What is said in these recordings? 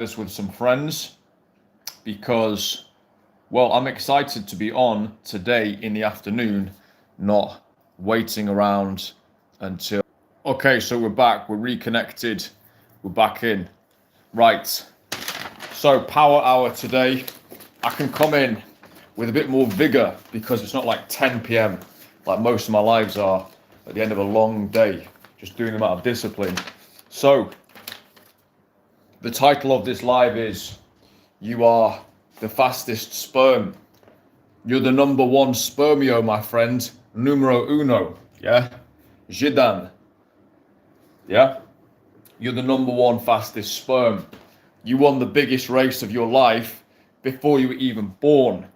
this with some friends because, well, I'm excited to be on today in the afternoon, not waiting around until. Okay, so we're back, we're reconnected, we're back in. Right, so power hour today. I can come in with a bit more vigor because it's not like 10 p.m. like most of my lives are at the end of a long day, just doing them out of discipline. So, the title of this live is You Are the Fastest Sperm. You're the number one spermio, my friend. Numero uno. Yeah? Jidan. Yeah? You're the number one fastest sperm. You won the biggest race of your life before you were even born.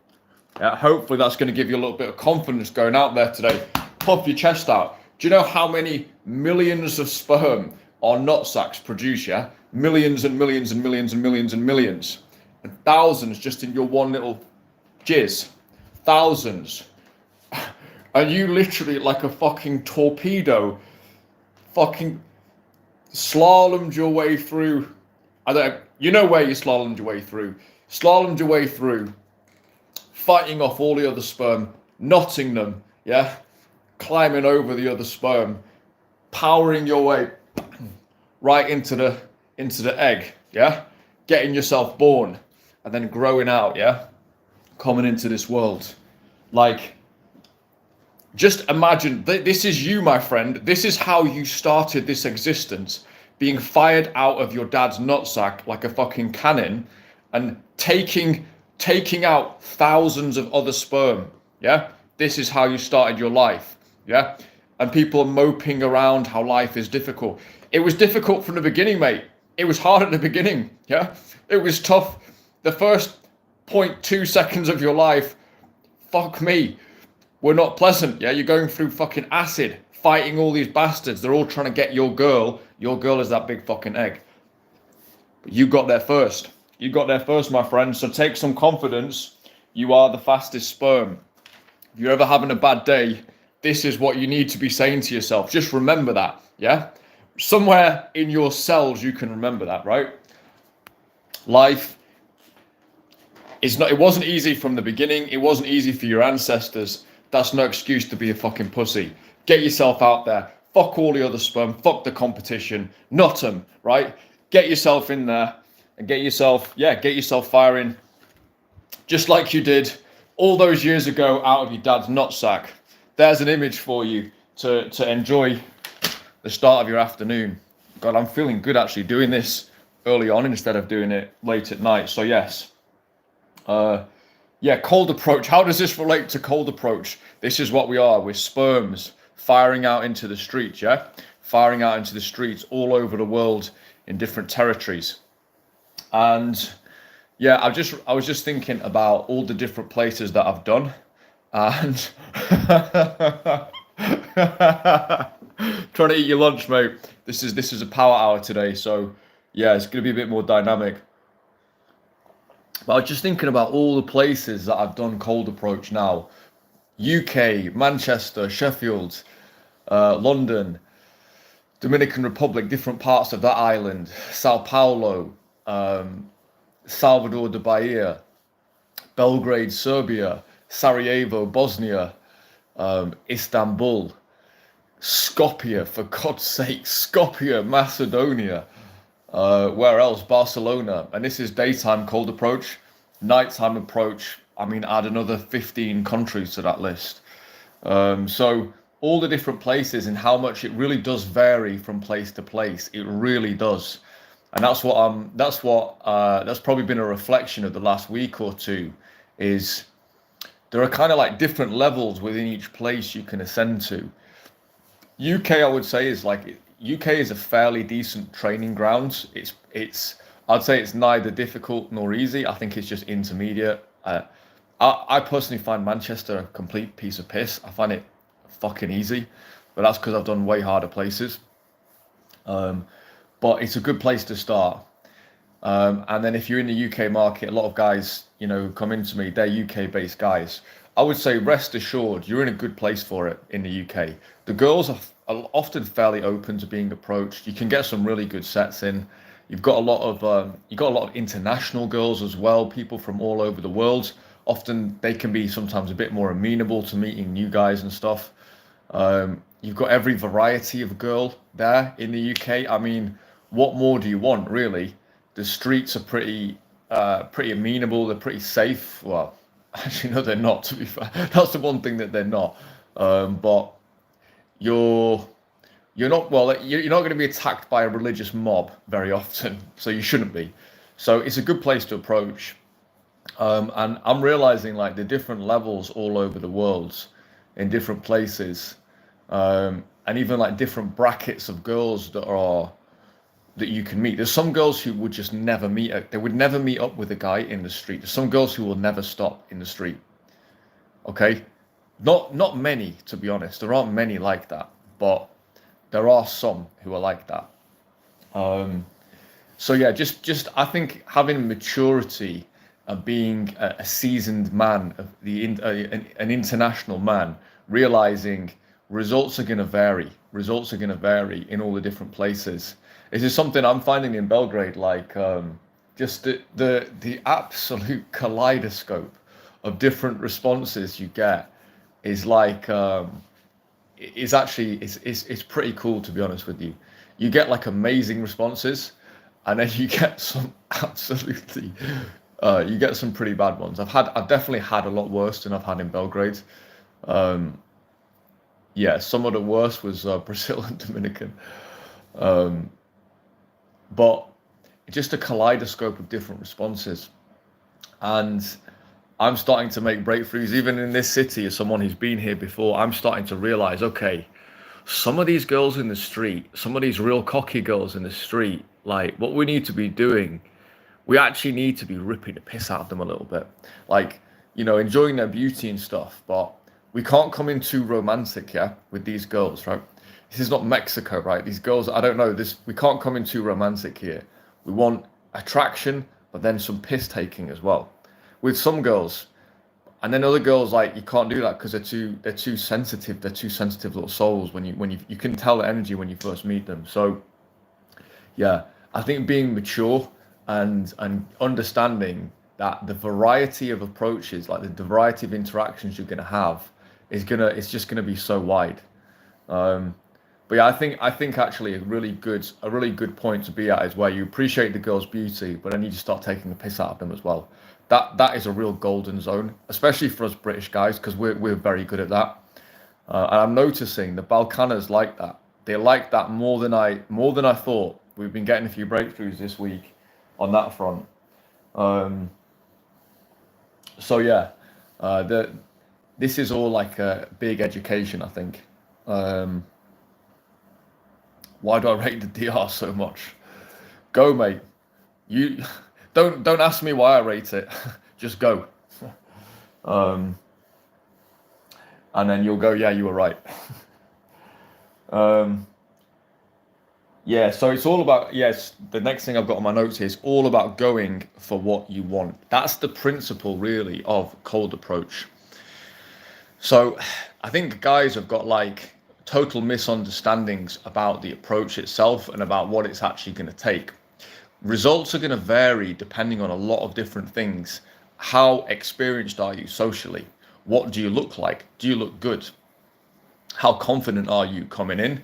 Yeah, hopefully that's going to give you a little bit of confidence going out there today. Puff your chest out. Do you know how many millions of sperm our nut sacs produce, yeah? Millions and millions and millions and millions and millions. And thousands just in your one little jizz. Thousands. And you literally, like a fucking torpedo, fucking slalomed your way through. You know where you slalomed your way through. Slalomed your way through, fighting off all the other sperm, knotting them, yeah? Climbing over the other sperm, powering your way right into the egg, yeah? Getting yourself born and then growing out, yeah? Coming into this world. Like, just imagine, this is you, my friend. This is how you started this existence, being fired out of your dad's nutsack like a fucking cannon and taking out thousands of other sperm, yeah? This is how you started your life, yeah? And people are moping around how life is difficult. It was difficult from the beginning, mate. It was hard at the beginning, yeah? It was tough. The first 0.2 seconds of your life, fuck me, were not pleasant, yeah? You're going through fucking acid, fighting all these bastards. They're all trying to get your girl. Your girl is that big fucking egg. But you got there first. You got there first, my friend. So take some confidence. You are the fastest sperm. If you're ever having a bad day, this is what you need to be saying to yourself. Just remember that, yeah? Somewhere in your cells you can remember that, right? Life is not, it wasn't easy from the beginning. It wasn't easy for your ancestors. That's no excuse to be a fucking pussy. Get yourself out there. Fuck all the other sperm. Fuck the competition. Nut them, right? Get yourself in there and get yourself firing. Just like you did all those years ago out of your dad's nutsack. There's an image for you to enjoy the start of your afternoon. God, I'm feeling good actually doing this early on instead of doing it late at night. So yes. Cold approach. How does this relate to cold approach? This is what we are. We're sperms firing out into the streets, yeah? Firing out into the streets all over the world in different territories. And yeah, I was just thinking about all the different places that I've done. And trying to eat your lunch, mate. This is a power hour today, so yeah, it's gonna be a bit more dynamic. But I was just thinking about all the places that I've done cold approach now. UK, Manchester, Sheffield, London, Dominican Republic, different parts of that island, Sao Paulo, Salvador de Bahia, Belgrade, Serbia, Sarajevo, Bosnia, Istanbul, Skopje, for God's sake, Skopje, Macedonia, where else? Barcelona. And this is daytime cold approach. Nighttime approach, I mean, add another 15 countries to that list. So all the different places and how much it really does vary from place to place. It really does. And that's probably been a reflection of the last week or two, is there are kind of like different levels within each place you can ascend to. UK, I would say, is like, UK is a fairly decent training ground. I'd say it's neither difficult nor easy. I think it's just intermediate. I personally find Manchester a complete piece of piss. I find it fucking easy, but that's because I've done way harder places. But it's a good place to start. And then if you're in the UK market, a lot of guys, who come into me, they're UK based guys. I would say rest assured, you're in a good place for it in the UK. The girls are often fairly open to being approached. You can get some really good sets in. You've got a lot of international girls as well, people from all over the world. Often they can be sometimes a bit more amenable to meeting new guys and stuff. You've got every variety of girl there in the UK. I mean, what more do you want, really? The streets are pretty amenable. They're pretty safe. Well, actually, no, they're not. To be fair, that's the one thing that they're not. But you're you're not well. You're not going to be attacked by a religious mob very often, so you shouldn't be. So it's a good place to approach. And I'm realizing like the different levels all over the world, in different places, and even like different brackets of girls that you can meet. There's some girls who would just never meet. They would never meet up with a guy in the street. There's some girls who will never stop in the street. Okay, not many, to be honest. There aren't many like that, but there are some who are like that. Um, so yeah, just I think having maturity and being a seasoned man, of an international man, realizing results are going to vary. Results are going to vary in all the different places. This is something I'm finding in Belgrade, like just the absolute kaleidoscope of different responses you get is like is actually it's pretty cool, to be honest with you. You get like amazing responses, and then you get some absolutely you get some pretty bad ones. I've definitely had a lot worse than I've had in Belgrade. Um, yeah, some of the worst was Brazil and Dominican. Um, but just a kaleidoscope of different responses. And I'm starting to make breakthroughs, even in this city, as someone who's been here before. I'm starting to realize, okay, some of these girls in the street, some of these real cocky girls in the street, like what we need to be doing, we actually need to be ripping the piss out of them a little bit. Like, enjoying their beauty and stuff, but we can't come in too romantic, yeah, with these girls, right? This is not Mexico, right? These girls, I don't know, we can't come in too romantic here. We want attraction, but then some piss taking as well. With some girls, and then other girls, like you can't do that because they're too sensitive. They're too sensitive little souls. You can tell the energy when you first meet them. So yeah, I think being mature and understanding that the variety of approaches, like the variety of interactions you're gonna have, it's just gonna be so wide. Um, but yeah, I think actually a really good point to be at is where you appreciate the girl's beauty, but then you just start taking the piss out of them as well. That is a real golden zone, especially for us British guys, because we're very good at that. And I'm noticing the Balkanas like that. They like that more than I thought. We've been getting a few breakthroughs this week on that front. Um, so yeah, this is all like a big education, I think. Um, why do I rate the DR so much? Go, mate. You don't ask me why I rate it. Just go. Um, and then you'll go, yeah, you were right. Um, yeah, so it's all about, yes, the next thing I've got on my notes here is all about going for what you want. That's the principle, really, of cold approach. So I think guys have got like total misunderstandings about the approach itself and about what it's actually going to take. Results are going to vary depending on a lot of different things. How experienced are you socially? What do you look like? Do you look good? How confident are you coming in?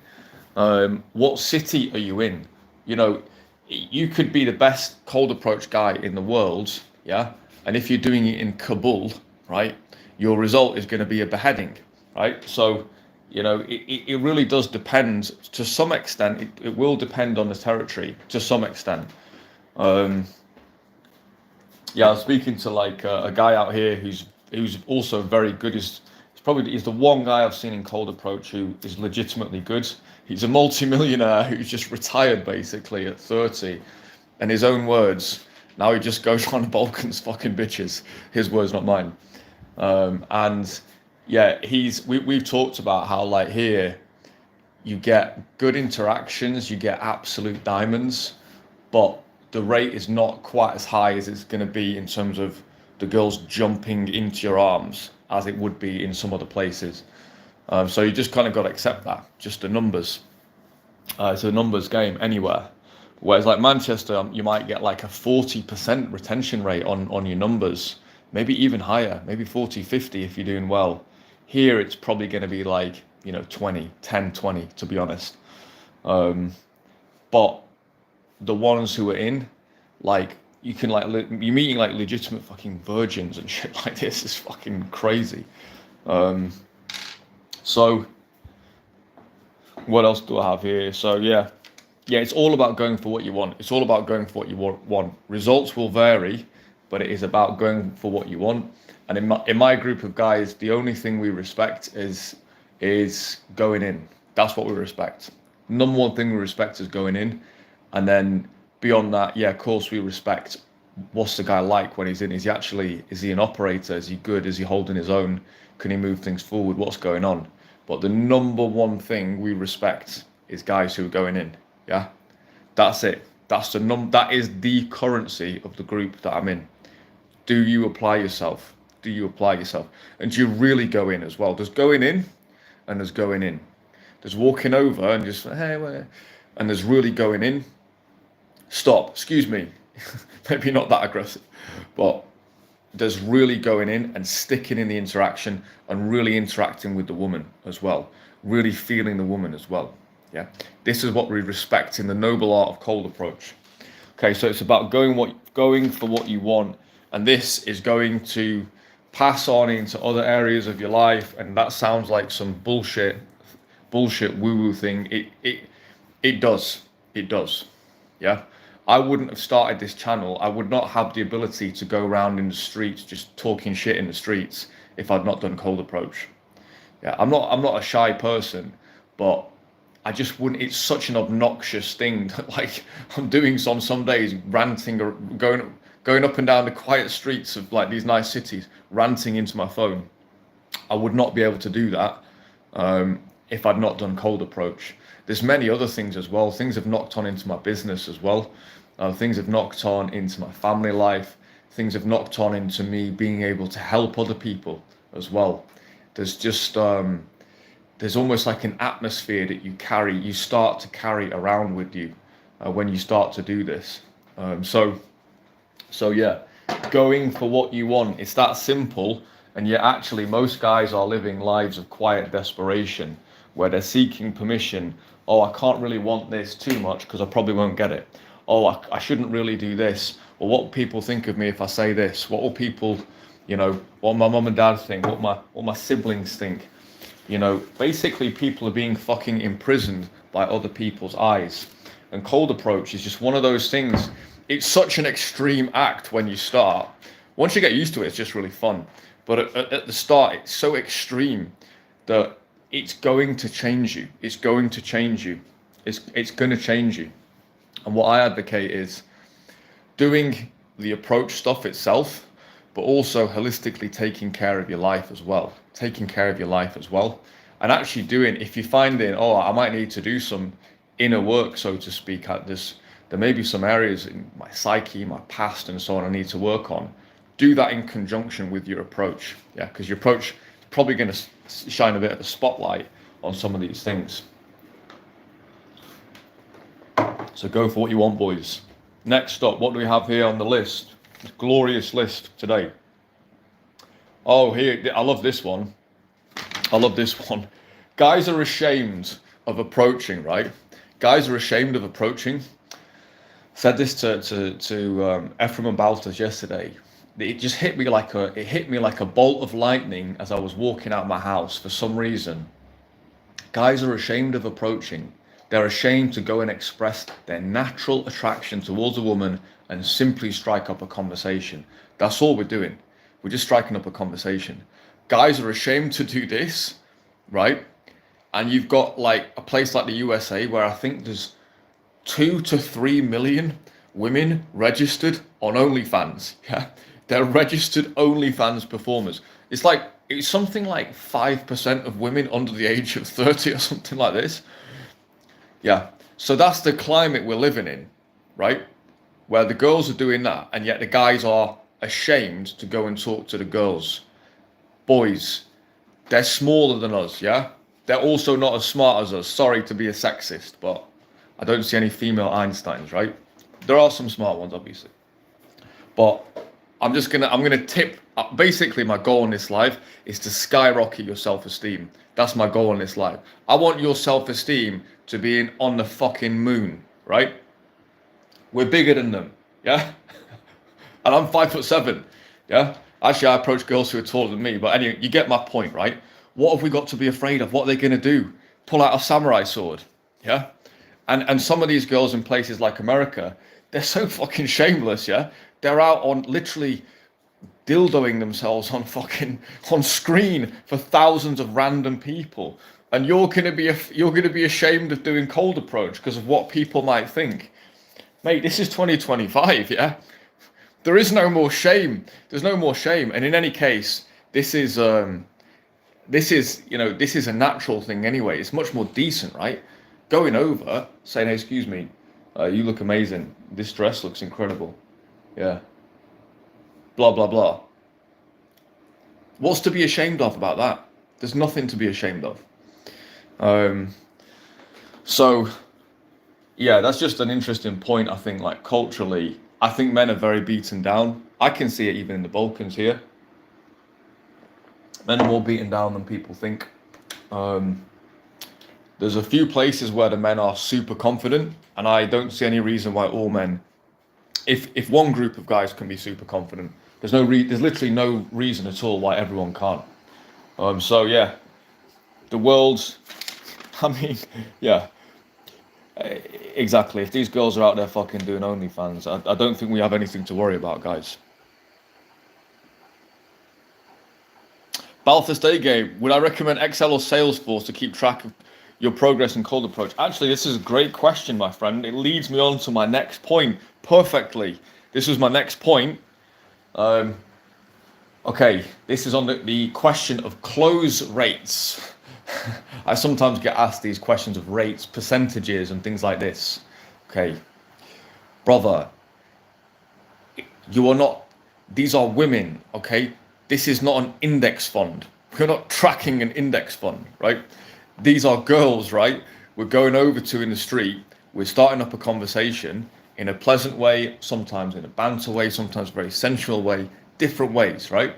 What city are you in? You know, you could be the best cold approach guy in the world, yeah? And if you're doing it in Kabul, right, your result is going to be a beheading, right? So, it really does depend to some extent. It will depend on the territory to some extent. Um, yeah, I was speaking to like a guy out here who's also very good. He's the one guy I've seen in cold approach who is legitimately good. He's a multi-millionaire who's just retired basically at 30. And his own words, now he just goes around the Balkans fucking bitches. His words, not mine. And yeah, we've talked about how like here you get good interactions, you get absolute diamonds, but the rate is not quite as high as it's going to be in terms of the girls jumping into your arms as it would be in some other places. So you just kind of got to accept that, just the numbers. It's a numbers game anywhere. Whereas like Manchester, you might get like a 40% retention rate on your numbers, maybe even higher, maybe 40, 50 if you're doing well. Here, it's probably going to be like, 20, 10, 20, to be honest. But the ones who are in, like, you can like, you're meeting like legitimate fucking virgins and shit like this. Is fucking crazy. So what else do I have here? So yeah, it's all about going for what you want. It's all about going for what you want. Results will vary, but it is about going for what you want. And in my group of guys, the only thing we respect is going in. That's what we respect. Number one thing we respect is going in, and then beyond that, yeah, of course we respect what's the guy like when he's in. Is he an operator? Is he good? Is he holding his own? Can he move things forward? What's going on? But the number one thing we respect is guys who are going in. Yeah, that's it. That is the currency of the group that I'm in. Do you apply yourself? Do you apply yourself? And do you really go in as well? There's going in and there's going in. There's walking over and just, hey, where? And there's really going in. Stop, excuse me. Maybe not that aggressive, but there's really going in and sticking in the interaction and really interacting with the woman as well. Really feeling the woman as well. Yeah, this is what we respect in the noble art of cold approach. Okay, so it's about going for what you want, and this is going to pass on into other areas of your life. And that sounds like some bullshit woo-woo thing. It does. Yeah, I wouldn't have started this channel. I would not have the ability to go around in the streets just talking shit in the streets if I'd not done cold approach. Yeah, I'm not a shy person, but I just wouldn't. It's such an obnoxious thing that, like, I'm doing some days ranting or going up and down the quiet streets of like these nice cities, ranting into my phone. I would not be able to do that if I'd not done cold approach. There's many other things as well. Things have knocked on into my business as well. Things have knocked on into my family life. Things have knocked on into me being able to help other people as well. There's just there's almost like an atmosphere that you start to carry around with you when you start to do this. So yeah, going for what you want. It's that simple. And yet actually most guys are living lives of quiet desperation where they're seeking permission. Oh, I can't really want this too much because I probably won't get it. Oh, I shouldn't really do this. Or what will people think of me if I say this? What will people, what my mum and dad think? What my siblings think? Basically people are being fucking imprisoned by other people's eyes. And cold approach is just one of those things. It's such an extreme act when you start. Once you get used to it, it's just really fun. But at the start, it's so extreme that it's going to change you. It's going to change you. It's going to change you. And what I advocate is doing the approach stuff itself, but also holistically taking care of your life as well. And actually if you're finding, I might need to do some inner work, so to speak, there may be some areas in my psyche, my past and so on I need to work on. Do that in conjunction with your approach. Yeah, because your approach is probably going to shine a bit of a spotlight on some of these things. So go for what you want, boys. Next up, what do we have here on the list? This glorious list today. Oh, here, I love this one. Guys are ashamed of approaching, right? Guys are ashamed of approaching. Said this to Ephraim and Baltas yesterday. It just hit me like a bolt of lightning as I was walking out of my house for some reason. Guys are ashamed of approaching. They're ashamed to go and express their natural attraction towards a woman and simply strike up a conversation. That's all we're doing. We're just striking up a conversation. Guys are ashamed to do this, right? And you've got like a place like the USA where I think there's 2 to 3 million women registered on OnlyFans. Yeah, they're registered OnlyFans performers. It's something like 5% of women under the age of 30 or something like this. Yeah, so that's the climate we're living in, right? Where the girls are doing that, and yet the guys are ashamed to go and talk to the girls. Boys, they're smaller than us, yeah? They're also not as smart as us. Sorry to be a sexist, but I don't see any female Einsteins, right? There are some smart ones, obviously. But I'm gonna tip. Basically, my goal in this life is to skyrocket your self-esteem. That's my goal in this life. I want your self-esteem to be on the fucking moon, right? We're bigger than them, yeah. And I'm 5'7", yeah. Actually, I approach girls who are taller than me, but anyway, you get my point, right? What have we got to be afraid of? What are they gonna do? Pull out a samurai sword, yeah? And some of these girls in places like America, they're so fucking shameless, yeah. They're out on literally dildoing themselves on screen for thousands of random people, and you're gonna be ashamed of doing cold approach because of what people might think, mate. This is 2025, yeah. There is no more shame. There's no more shame, and in any case, this is this is a natural thing anyway. It's much more decent, right? Going over, saying, "Hey, excuse me, you look amazing. This dress looks incredible." Yeah. Blah blah blah. What's to be ashamed of about that? There's nothing to be ashamed of. So yeah, that's just an interesting point. I think, like, culturally, I think men are very beaten down. I can see it even in the Balkans here. Men are more beaten down than people think. There's a few places where the men are super confident, and I don't see any reason why all men, if one group of guys can be super confident, there's literally no reason at all why everyone can't. So yeah, the world, I mean, yeah, exactly. If these girls are out there fucking doing OnlyFans, I don't think we have anything to worry about, guys. Balthus Day Game, would I recommend Excel or Salesforce to keep track of your progress in cold approach? Actually, this is a great question, my friend. It leads me on to my next point perfectly. This was my next point. Okay, this is on the question of close rates. I sometimes get asked these questions of rates, percentages, and things like this. Okay, brother, you are not, these are women, okay? This is not an index fund. We're not tracking an index fund, right? These are girls, right? We're going over to in the street. We're starting up a conversation in a pleasant way, sometimes in a banter way, sometimes a very sensual way, different ways, right?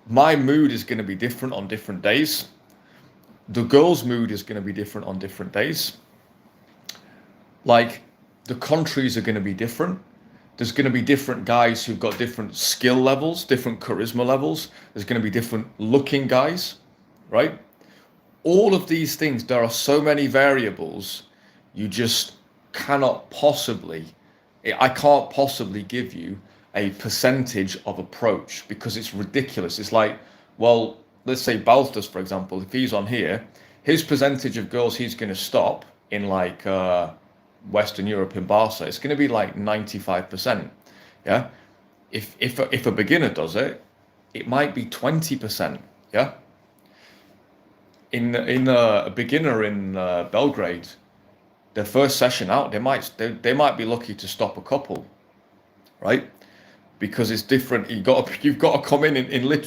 My mood is going to be different on different days. The girl's mood is going to be different on different days. Like, the countries are going to be different. There's going to be different guys who've got different skill levels, different charisma levels. There's going to be different looking guys, right? All of these things, there are so many variables, you just cannot possibly, I can't possibly give you a percentage of approach because it's ridiculous. It's like, well, let's say Balthus, for example, if he's on here, his percentage of girls he's going to stop in, like, Western Europe in Barca, it's going to be like 95%. Yeah. If a beginner does it, it might be 20%. Yeah. In a beginner in Belgrade, their first session out, they might be lucky to stop a couple, right? Because it's different. You've got to come in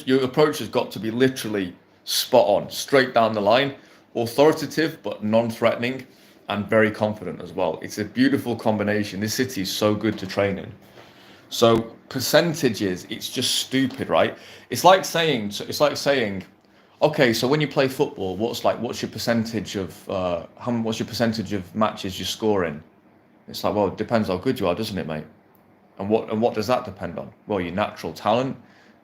your approach has got to be literally spot on, straight down the line, authoritative but non-threatening, and very confident as well. It's a beautiful combination. This city is so good to train in. So percentages, it's just stupid, right? It's like saying, okay, so when you play football, what's your percentage of what's your percentage of matches you score in? It's like, well, it depends how good you are, doesn't it, mate? And what does that depend on? Well, your natural talent,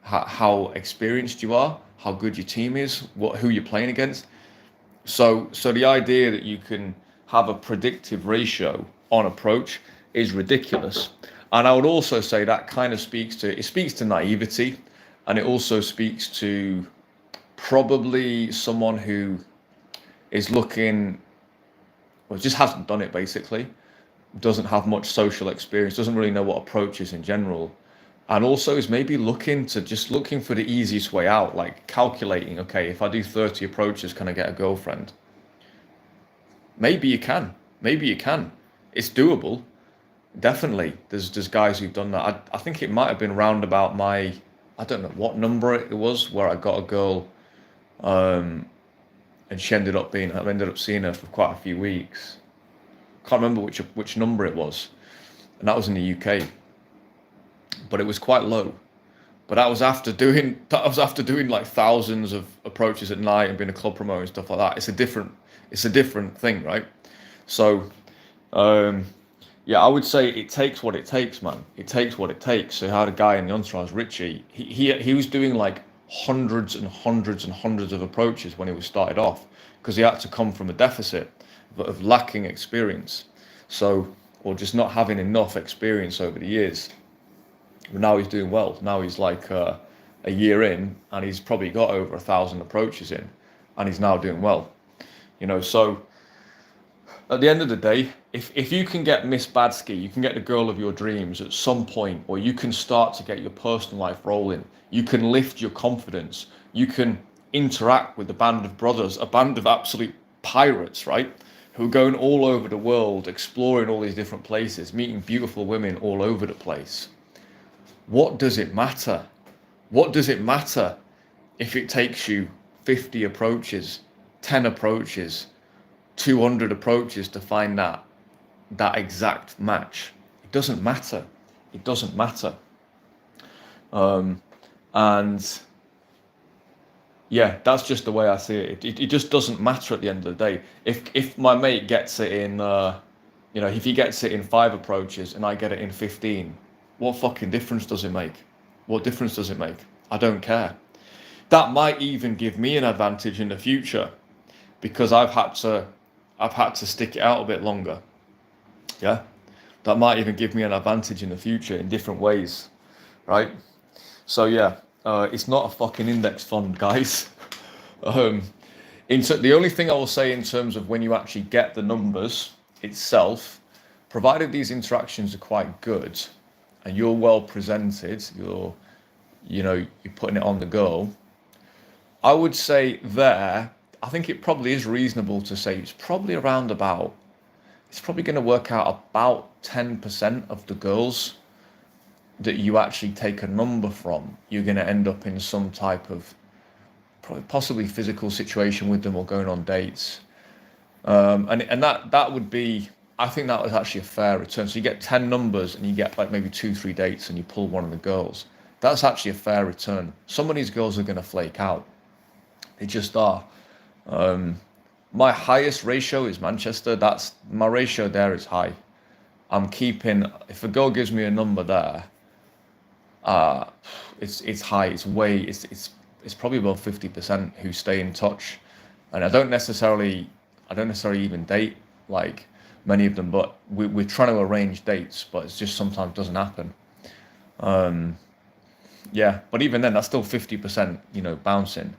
how experienced you are, how good your team is, who you're playing against. So the idea that you can have a predictive ratio on approach is ridiculous. And I would also say that kind of speaks to naivety, and it also speaks to probably someone who is looking, well, just hasn't done it, basically, doesn't have much social experience, doesn't really know what approach is in general, and also is maybe looking for the easiest way out, like calculating, okay, if I do 30 approaches, can I get a girlfriend? Maybe you can. It's doable. Definitely. There's guys who've done that. I think it might have been round about I don't know what number it was, where I got a girl, and I ended up seeing her for quite a few weeks. Can't remember which number it was, and that was in the UK, but it was quite low. But that was after doing like thousands of approaches at night and being a club promoter and stuff like that. It's a different thing, right? So um, yeah, I would say it takes what it takes, man. It takes what it takes. So how the guy in the entourage, Richie, he was doing like hundreds and hundreds and hundreds of approaches when he was started off because he had to come from a deficit of lacking experience. So, or just not having enough experience over the years. But now he's doing well. Now he's like a year in, and he's probably got over 1,000 approaches in, and he's now doing well. So at the end of the day, if you can get Miss Badsky, you can get the girl of your dreams at some point, or you can start to get your personal life rolling, you can lift your confidence, you can interact with a band of brothers, a band of absolute pirates, right? Who are going all over the world, exploring all these different places, meeting beautiful women all over the place. What does it matter? What does it matter if it takes you 50 approaches, 10 approaches, 200 approaches to find that exact match? It doesn't matter. It doesn't matter. And yeah, that's just the way I see it. It just doesn't matter at the end of the day. If my mate gets it in, if he gets it in 5 approaches and I get it in 15, what fucking difference does it make? What difference does it make? I don't care. That might even give me an advantage in the future because I've had to stick it out a bit longer. Yeah, that might even give me an advantage in the future in different ways, right? So yeah, it's not a fucking index fund, guys. The only thing I will say in terms of when you actually get the numbers itself, provided these interactions are quite good and you're well presented, you're putting it on the go, I would say I think it probably is reasonable to say it's probably going to work out about 10% of the girls that you actually take a number from, you're going to end up in some type of possibly physical situation with them or going on dates. And that would be, I think that was actually a fair return. So you get 10 numbers and you get like maybe 2-3 dates and you pull one of the girls. That's actually a fair return. Some of these girls are going to flake out. They just are. My highest ratio is Manchester. My ratio there is high. If a girl gives me a number there, it's high. It's probably above 50% who stay in touch, and I don't necessarily even date like many of them, but we're trying to arrange dates, but it's just sometimes doesn't happen. Yeah, but even then, that's still 50%, bouncing.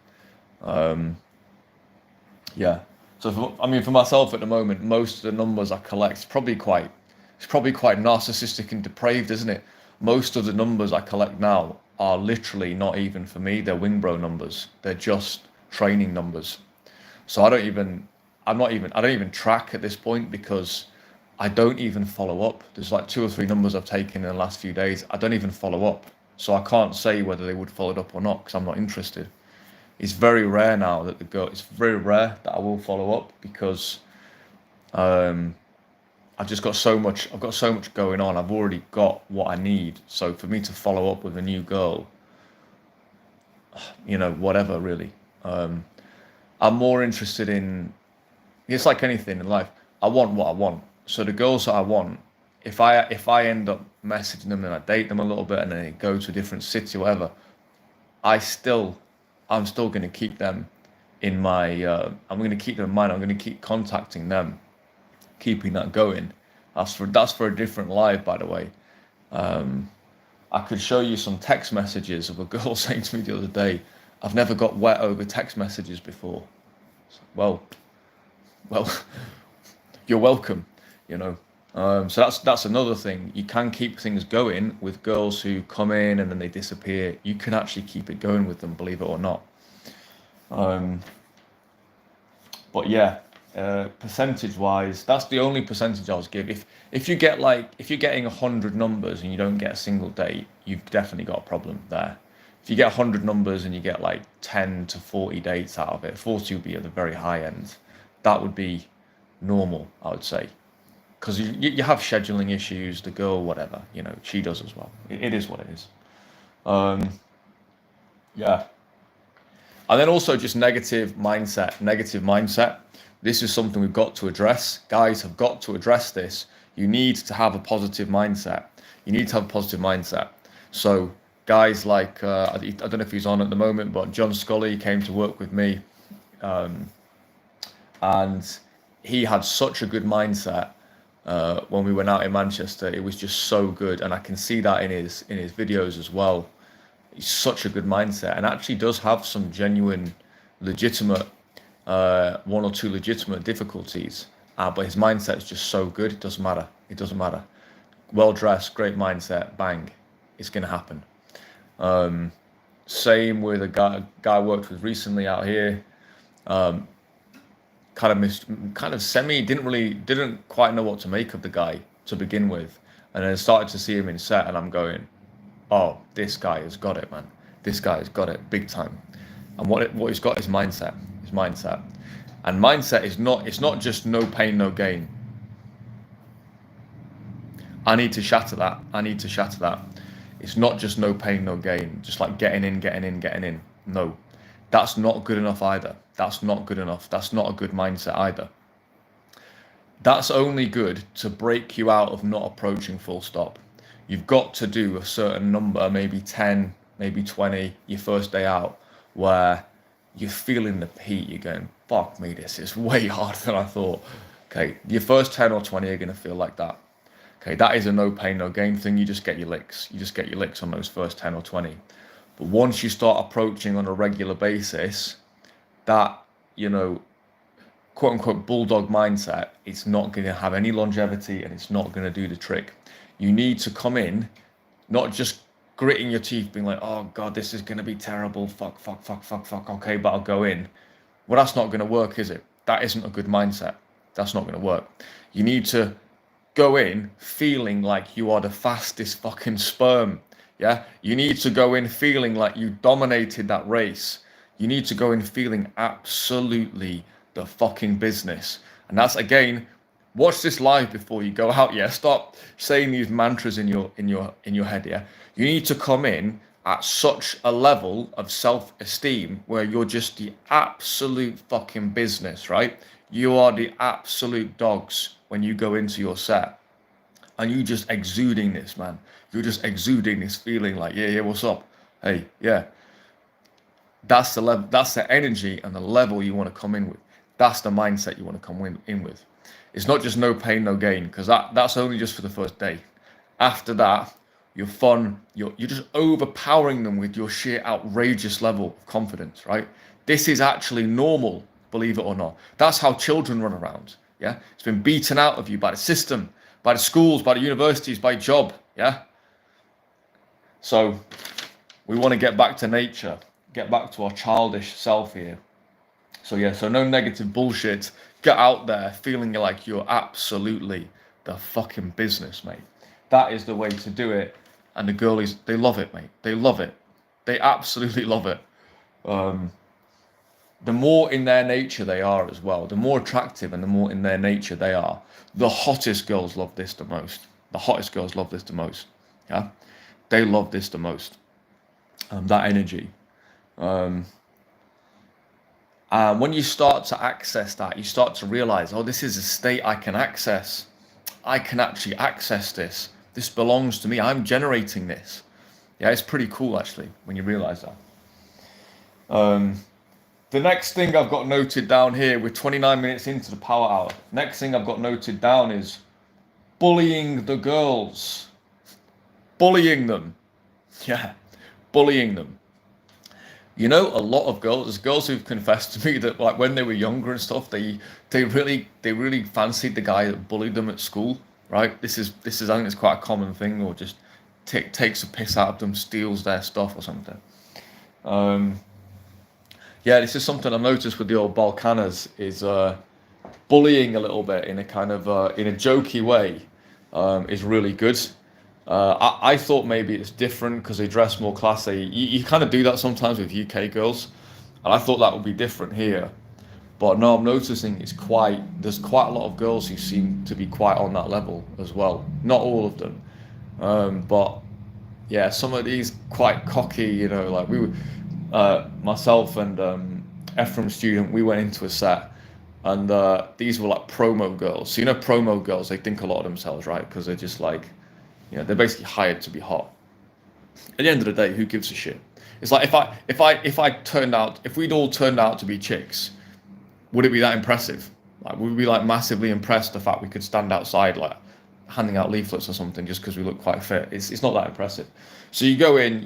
Yeah. So for myself at the moment, most of the numbers I collect, it's probably quite narcissistic and depraved, isn't it? Most of the numbers I collect now are literally not even for me. They're wing bro numbers. They're just training numbers. So I don't even track at this point because I don't even follow up. There's like 2 or 3 numbers I've taken in the last few days. I don't even follow up. So I can't say whether they would follow it up or not because I'm not interested. It's very rare now it's very rare that I will follow up because I've got so much going on. I've already got what I need. So for me to follow up with a new girl, whatever really. I'm more interested in, it's like anything in life. I want what I want. So the girls that I want, if I end up messaging them and I date them a little bit and then they go to a different city or whatever, I'm still going to keep them in my, I'm going to keep them in mind. I'm going to keep contacting them, keeping that going. That's for a different live, by the way. I could show you some text messages of a girl saying to me the other day, I've never got wet over text messages before. Well, you're welcome, So that's another thing. You can keep things going with girls who come in and then they disappear. You can actually keep it going with them, believe it or not. But yeah, percentage wise, that's the only percentage I'll give. If you're getting 100 numbers and you don't get a single date, you've definitely got a problem there. If you get 100 numbers and you get like 10 to 40 dates out of it, 40 would be at the very high end. That would be normal, I would say. because you have scheduling issues. The girl, whatever, she does as well. It is what it is. Yeah. And then also just negative mindset. Negative mindset. This is something we've got to address. Guys have got to address this. You need to have a positive mindset. You need to have a positive mindset. So guys like, I don't know if he's on at the moment, but John Scully came to work with me. And he had such a good mindset when we went out in Manchester. It was just so good. And I can see that in his videos as well. He's such a good mindset and actually does have some genuine, legitimate, one or two legitimate difficulties. But his mindset is just so good. It doesn't matter. It doesn't matter. Well dressed, great mindset, bang, it's going to happen. Same with a guy I worked with recently out here. Didn't quite know what to make of the guy to begin with, and then started to see him in set, and I'm going, oh, this guy has got it, man. This guy has got it big time. And what he's got is mindset. His mindset. And mindset is it's not just no pain, no gain. I need to shatter that. It's not just no pain, no gain. Just like getting in. No, that's not good enough either. That's not good enough. That's not a good mindset either. That's only good to break you out of not approaching full stop. You've got to do a certain number, maybe 10, maybe 20, your first day out, where you're feeling the heat. You're going, fuck me, this is way harder than I thought. Okay, your first 10 or 20 are going to feel like that. Okay, that is a no pain, no gain thing. You just get your licks. You just get your licks on those first 10 or 20. But once you start approaching on a regular basis, that, quote unquote bulldog mindset, it's not going to have any longevity and it's not going to do the trick. You need to come in, not just gritting your teeth, being like, oh God, this is going to be terrible. Fuck. Okay, but I'll go in. Well, that's not going to work, is it? That isn't a good mindset. That's not going to work. You need to go in feeling like you are the fastest fucking sperm. Yeah. You need to go in feeling like you dominated that race. You need to go in feeling absolutely the fucking business. And that's, again, watch this live before you go out. Yeah. Stop saying these mantras in your head. Yeah. You need to come in at such a level of self-esteem where you're just the absolute fucking business, right? You are the absolute dogs when you go into your set, and you just exuding this, man. You're just exuding this feeling like, yeah, what's up? Hey, yeah. That's the level, that's the energy and the level you want to come in with. That's the mindset you want to come in with. It's not just no pain, no gain, because that's only just for the first day. After that, you're fun. You're just overpowering them with your sheer outrageous level of confidence, right? This is actually normal, believe it or not. That's how children run around. Yeah, it's been beaten out of you by the system, by the schools, by the universities, by job. Yeah. So we want to get back to nature, get back to our childish self here. So yeah, so no negative bullshit. Get out there feeling like you're absolutely the fucking business, mate. That is the way to do it. And the girlies, they love it, mate. They love it. They absolutely love it. The more in their nature they are as well, the more attractive and the more in their nature they are, the hottest girls love this the most. The hottest girls love this the most. Yeah, they love this the most. That energy. And when you start to access that, you start to realize, oh, this is a state I can access. I can actually access this. This belongs to me. I'm generating this. Yeah, it's pretty cool actually when you realize that. The next thing I've got noted down here, we're 29 minutes into the power hour. Next thing I've got noted down is bullying the girls. Bullying them. Yeah, bullying them. A lot of girls, there's girls who've confessed to me that like when they were younger and stuff, they really fancied the guy that bullied them at school, right? This is I think it's quite a common thing, or just takes a piss out of them, steals their stuff or something. Yeah, this is something I've noticed with the old Balkanas, is bullying a little bit in a kind of in a jokey way is really good. I thought maybe it's different because they dress more classy. You kind of do that sometimes with UK girls, and I thought that would be different here. But no, I'm noticing there's quite a lot of girls who seem to be quite on that level as well. Not all of them, but yeah, some of these quite cocky, like we were, myself and Ephraim student, we went into a set, and these were like promo girls. So promo girls, they think a lot of themselves, right? Because they're just like, they're basically hired to be hot. At the end of the day, who gives a shit? It's like if we'd all turned out to be chicks, would it be that impressive? Like, would we be like massively impressed the fact we could stand outside like handing out leaflets or something just because we look quite fit? It's not that impressive. So you go in,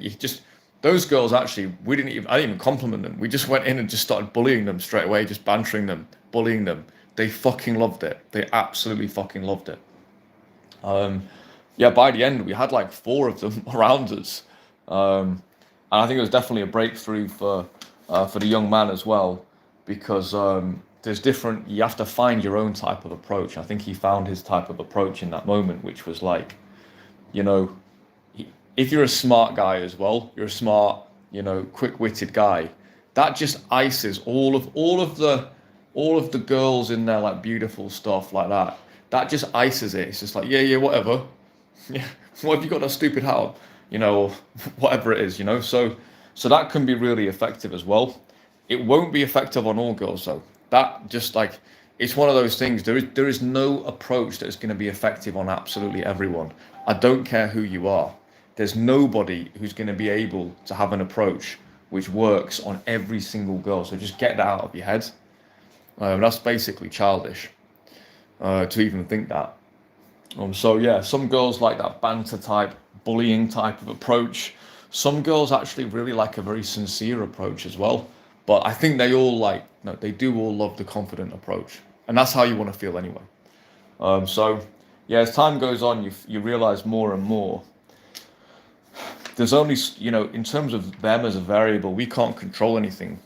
those girls actually, I didn't even compliment them. We just went in and just started bullying them straight away, just bantering them, bullying them. They fucking loved it. They absolutely fucking loved it. Yeah, by the end we had like 4 of them around us, and I think it was definitely a breakthrough for the young man as well, because there's different. You have to find your own type of approach. I think he found his type of approach in that moment, which was like, if you're a smart guy as well, you're a smart, quick-witted guy. That just ices all of the girls in their like beautiful stuff like that. That just ices it. It's just like, yeah, whatever. Yeah, what have you got that stupid hat on? Or whatever it is, So that can be really effective as well. It won't be effective on all girls though. That just like, it's one of those things. There is no approach that is going to be effective on absolutely everyone. I don't care who you are. There's nobody who's going to be able to have an approach which works on every single girl. So just get that out of your head. That's basically childish to even think that. So yeah, some girls like that banter type, bullying type of approach. Some girls actually really like a very sincere approach as well. But I think they do all love the confident approach, and that's how you want to feel anyway. So yeah, as time goes on, you realize more and more. There's only, in terms of them as a variable, we can't control anything,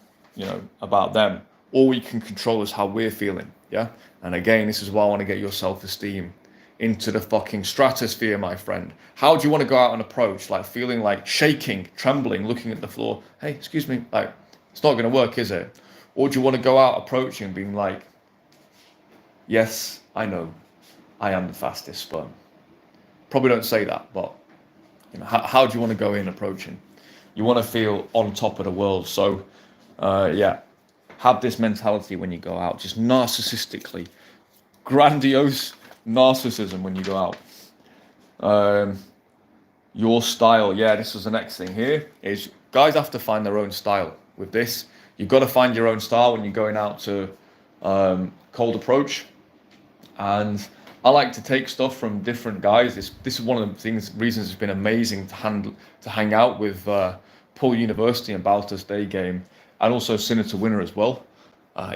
about them. All we can control is how we're feeling. Yeah. And again, this is why I want to get your self-esteem into the fucking stratosphere, my friend. How do you want to go out and approach, like feeling like shaking, trembling, looking at the floor? Hey, excuse me, like, it's not going to work, is it? Or do you want to go out approaching, being like, yes, I know, I am the fastest sperm. Probably don't say that, but how do you want to go in approaching? You want to feel on top of the world. So, yeah, have this mentality when you go out, just narcissistically, grandiose narcissism when you go out. Your style, yeah, this is the next thing here, is guys have to find their own style with this. You've got to find your own style when you're going out to cold approach. And I like to take stuff from different guys. This is one of the reasons it's been amazing to hang out with Paul University and Baltus Day Game, and also Senator Winner as well.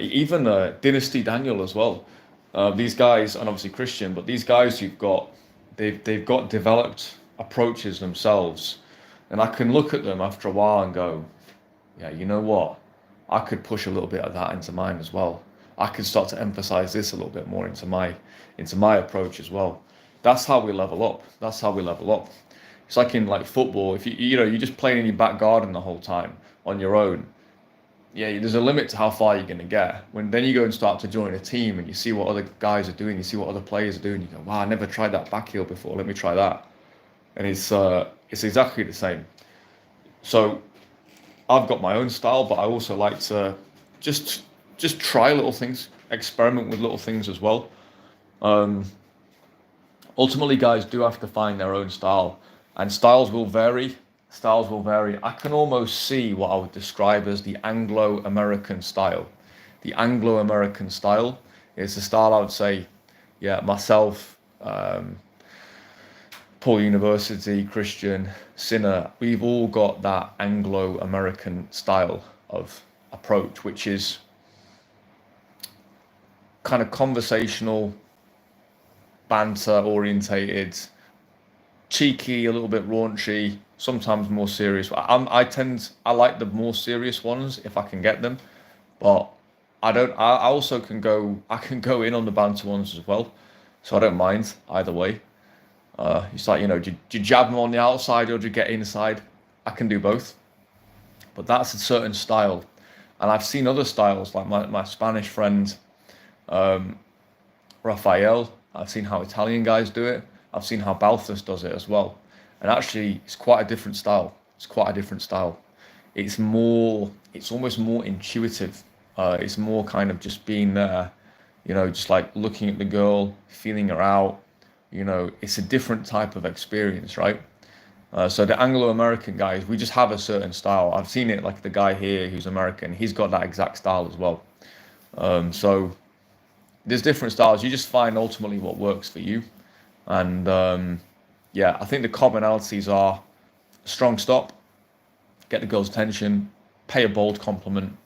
Even Dynasty Daniel as well. These guys, and obviously Christian, but these guys they've got developed approaches themselves, and I can look at them after a while and go, yeah, you know what? I could push a little bit of that into mine as well. I could start to emphasize this a little bit more into my approach as well. That's how we level up. That's how we level up. It's like in like football. If you're just playing in your back garden the whole time on your own, yeah, there's a limit to how far you're going to get. When then you go and start to join a team and you see what other guys are doing, you see what other players are doing, you go, wow, I never tried that back heel before. Let me try that. And it's exactly the same. So I've got my own style, but I also like to just try little things, experiment with little things as well. Ultimately, guys do have to find their own style, and styles will vary. I can almost see what I would describe as the Anglo-American style. The Anglo-American style is the style I would say, yeah, myself, Paul University, Christian, Sinner, we've all got that Anglo-American style of approach, which is kind of conversational, banter orientated, cheeky, a little bit raunchy, sometimes more serious. I like the more serious ones if I can get them, but I can go in on the banter ones as well, so I don't mind either way. It's like, do you jab them on the outside or do you get inside? I can do both, but that's a certain style. And I've seen other styles, like my Spanish friend, Rafael. I've seen how Italian guys do it. I've seen how Balthus does it as well. And actually, it's quite a different style. It's quite a different style. It's almost more intuitive. It's more kind of just being there, just like looking at the girl, feeling her out. It's a different type of experience, right? So the Anglo-American guys, we just have a certain style. I've seen it like the guy here who's American. He's got that exact style as well. So there's different styles. You just find ultimately what works for you. And yeah, I think the commonalities are strong stop, get the girl's attention, pay a bold compliment,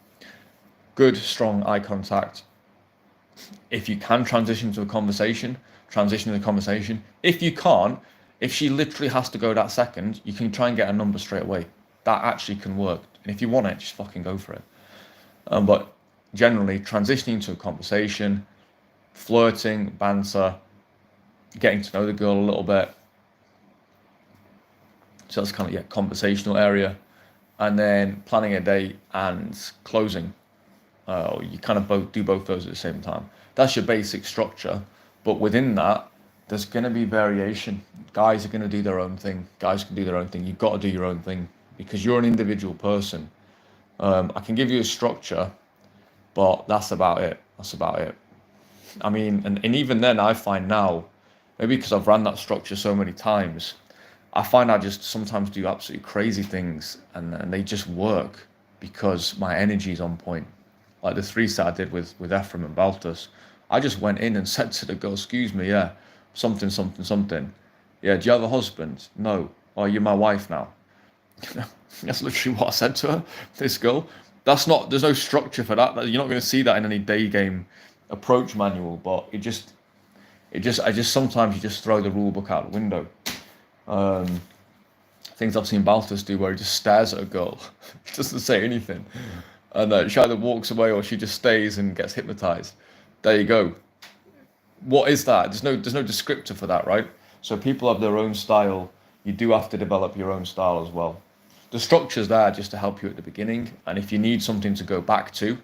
good, strong eye contact. If you can transition to the conversation. If you can't, if she literally has to go that second, you can try and get a number straight away. That actually can work. And if you want it, just fucking go for it. But generally, transitioning to a conversation, flirting, banter, getting to know the girl a little bit. So that's kind of, conversational area. And then planning a date and closing. You kind of do both those at the same time. That's your basic structure. But within that, there's going to be variation. Guys are going to do their own thing. Guys can do their own thing. You've got to do your own thing because you're an individual person. I can give you a structure, but that's about it. I mean, and even then, I find now, maybe because I've ran that structure so many times, I find I just sometimes do absolutely crazy things and they just work because my energy is on point. Like the 3-set I did with Ephraim and Baltus, I just went in and said to the girl, excuse me, yeah, something. Yeah, do you have a husband? No. Oh, you're my wife now. That's literally what I said to her, this girl. There's no structure for that. You're not going to see that in any day game approach manual, but sometimes you just throw the rule book out the window. Things I've seen Balthus do where he just stares at a girl, doesn't say anything, and she either walks away or she just stays and gets hypnotized. There you go. What is that? There's no descriptor for that, right? So people have their own style. You do have to develop your own style as well. The structure's there just to help you at the beginning, and if you need something to go back to,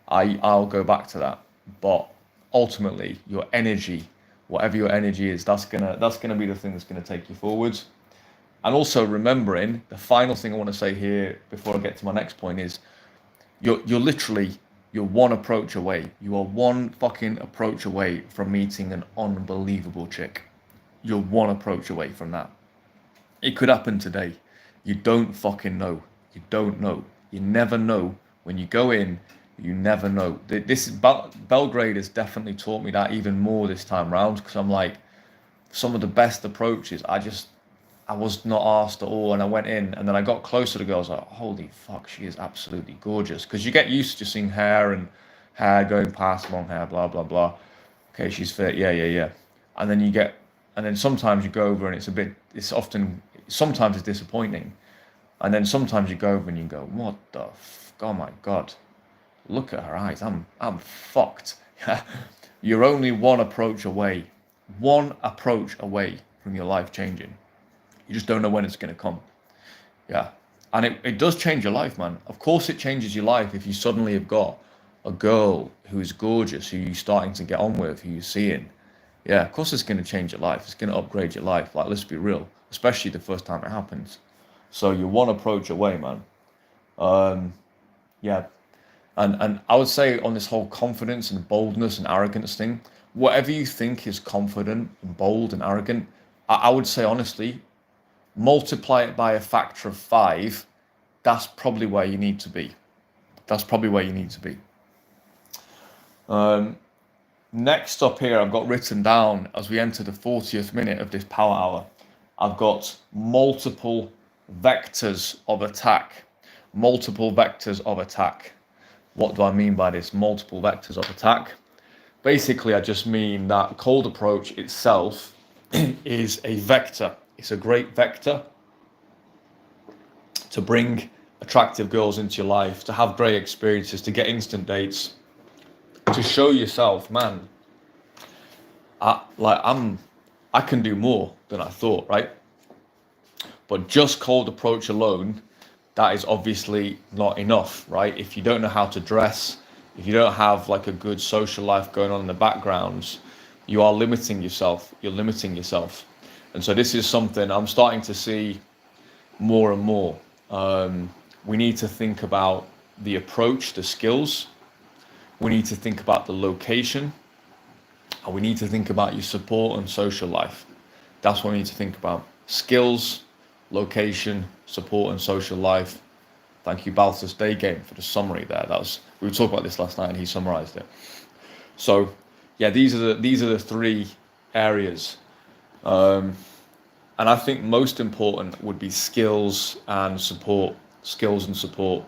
I'll go back to that. But ultimately, your energy, whatever your energy is, that's gonna be the thing that's gonna take you forwards. And also remembering, the final thing I want to say here before I get to my next point is, you're one approach away. You are one fucking approach away from meeting an unbelievable chick. You're one approach away from that. It could happen today. You don't fucking know. You don't know. You never know. When you go in, you never know. Belgrade has definitely taught me that even more this time round, because I'm like, some of the best approaches, I was not asked at all, and I went in, and then I got closer to the girl. I was like, holy fuck, she is absolutely gorgeous. Because you get used to seeing hair going past, long hair, blah blah blah. Okay, she's fit, yeah. And then sometimes you go over and sometimes it's disappointing, and then sometimes you go over and you go, what the oh my god, look at her eyes, I'm fucked. You're only one approach away from your life changing. You just don't know when it's going to come. Yeah. And it does change your life, man. Of course it changes your life if you suddenly have got a girl who is gorgeous, who you're starting to get on with, who you're seeing. Yeah, of course it's going to change your life. It's going to upgrade your life. Like, let's be real. Especially the first time it happens. So you're one approach away, man. Yeah. And I would say on this whole confidence and boldness and arrogance thing, whatever you think is confident and bold and arrogant, I would say honestly, multiply it by a factor of 5, that's probably where you need to be. Next up here, I've got written down, as we enter the 40th minute of this power hour, I've got multiple vectors of attack. What do I mean by this? Multiple vectors of attack. Basically, I just mean that cold approach itself is a vector. It's a great vector to bring attractive girls into your life, to have great experiences, to get instant dates, to show yourself, man, I can do more than I thought, right? But just cold approach alone that is obviously not enough, right? If you don't know how to dress, if you don't have like a good social life going on in the background, you are limiting yourself. You're limiting yourself. And so this is something I'm starting to see more and more. We need to think about the approach, the skills. We need to think about the location. And we need to think about your support and social life. That's what we need to think about. Skills, location, support and social life. Thank you, Balthus Day Game, for the summary there. We were talking about this last night and he summarized it. So yeah, these are the three areas. And I think most important would be skills and support. Skills and support.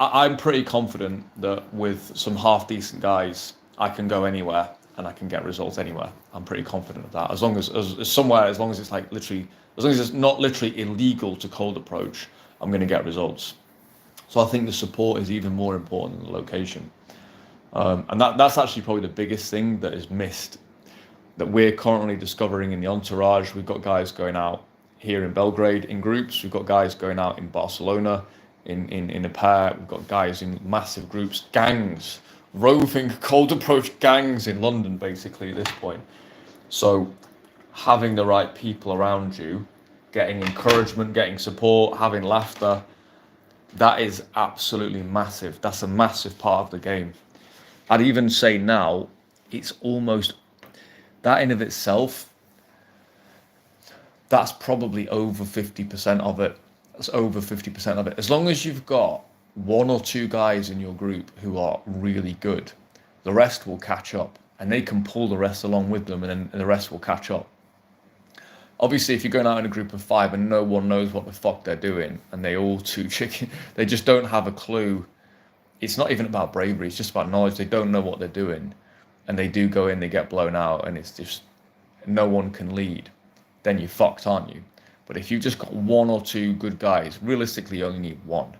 I'm pretty confident that with some half decent guys, I can go anywhere and I can get results anywhere. I'm pretty confident of that. As long as it's like literally, as long as it's not literally illegal to cold approach, I'm going to get results. So I think the support is even more important than the location. And that's actually probably the biggest thing that is missed, that we're currently discovering in the entourage. We've got guys going out here in Belgrade in groups. We've got guys going out in Barcelona in a pair. We've got guys in massive groups, gangs, roving cold approach gangs in London, basically, at this point. So having the right people around you, getting encouragement, getting support, having laughter, that is absolutely massive. That's a massive part of the game. I'd even say now, it's almost, that in of itself, that's probably over 50% of it. That's over 50% of it. As long as you've got one or two guys in your group who are really good, the rest will catch up, and they can pull the rest along with them, and then the rest will catch up. Obviously, if you're going out in a group of 5 and no one knows what the fuck they're doing, and they all too chicken, they just don't have a clue. It's not even about bravery, it's just about knowledge. They don't know what they're doing, and they do go in, they get blown out, and it's just, no one can lead. Then you're fucked, aren't you? But if you've just got one or two good guys, realistically you only need one.